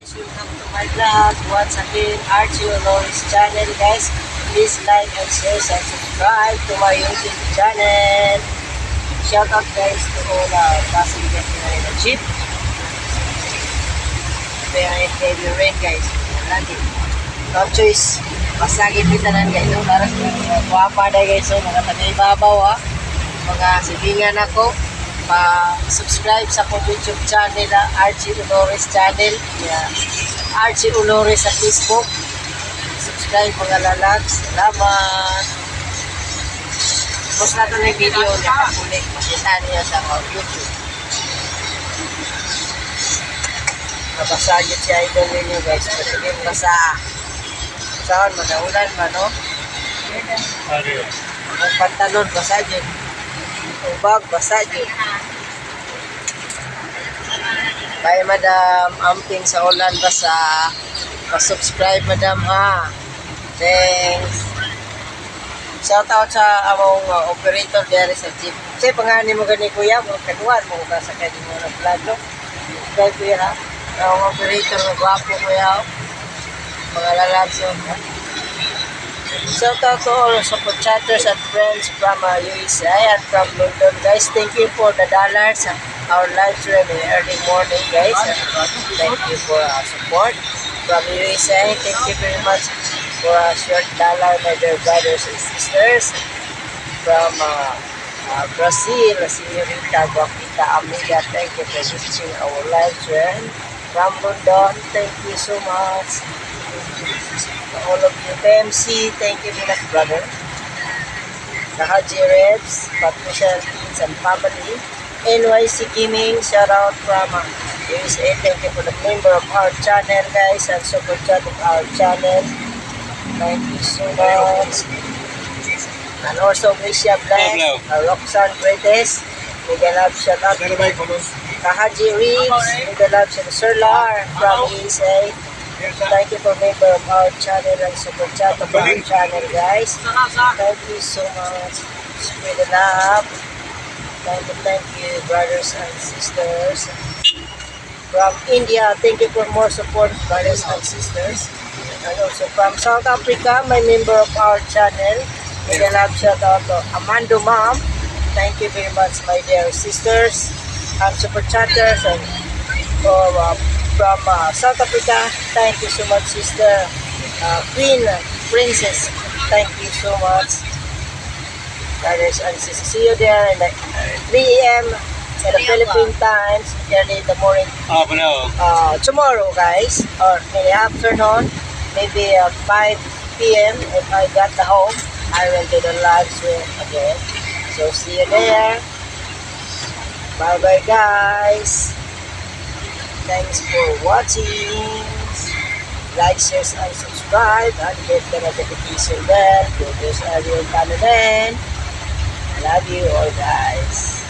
Welcome to my vlog. Once again, Archie Loris channel, guys. Please like and share and subscribe to my YouTube channel. Shout out, guys, to all passengers na in the jeep. Kaya yung heavy rain, guys. Lagi. No choice. Pasagin bitanan, guys. No? Para guwapa na, guys. So, mga tagay-babaw, mga sibingan ako. Pa-subscribe sa akong YouTube channel, Archie Ulores channel. Yeah. Archie Ulores sa Facebook. Subscribe mga lalags. Salamat. Post na ito ng video niya kapulik. Makita niya sa YouTube. Nabasagit si idol ninyo, guys. Patigin basa. Saan? Madaulan ba, no? Ang pantalon, basa dyan. Ubag, basa dyan. Kaya madam, amping sa ulan basa. Pa-subscribe madam ha. Thanks. Shout out sa among operator dere sa jeep. Kasi pangani mo gani kuya, mo kanuan mo ka sa kanya mo ng vlog no. Subscribe kuya ha. Ang operator na gwapo kuya. Mga lalabso. Shout out to all support chatters and friends from USA and from London, guys. Thank you for the dollars. Our live stream in early morning, guys. Thank you for support from USA. Thank you very much for short dollar, my dear brothers and sisters. From Brazil, Señorita Guapita Amiga, thank you for visiting our live stream. From London, thank you so much. All of you, PMC, thank you very much, brother. The Haji Rebs, Patricia Kids and family. NYC Gaming, shout out from USA. Thank you for the member of our channel, guys, and super chat of our channel. Thank you so much. And also, Misha Black, Roxanne Greatest. Miguel Love, shout out. The Haji Rebs, Miguel Love, Sir Lar from USA. Thank you for member of our channel and super chat of our channel, guys. Thank you so much. Spread the love. Thank you, brothers and sisters. From India, thank you for more support, brothers and sisters. And also from South Africa, my member of our channel. May love shout out to Amando Mom. Thank you very much, my dear sisters and super chatters. And from South Africa, thank you so much, sister Queen Princess. Thank you so much, brothers and sisters. See you there in 3 a.m. in the Philippine times, early in the morning. Tomorrow, guys, or in the afternoon, maybe 5 p.m. If I got the home, I will do the live stream again. So see you there. Bye bye, guys. Thanks for watching. Like, share, and subscribe, and hit the notification bell for this audio coming in. I love you all, guys.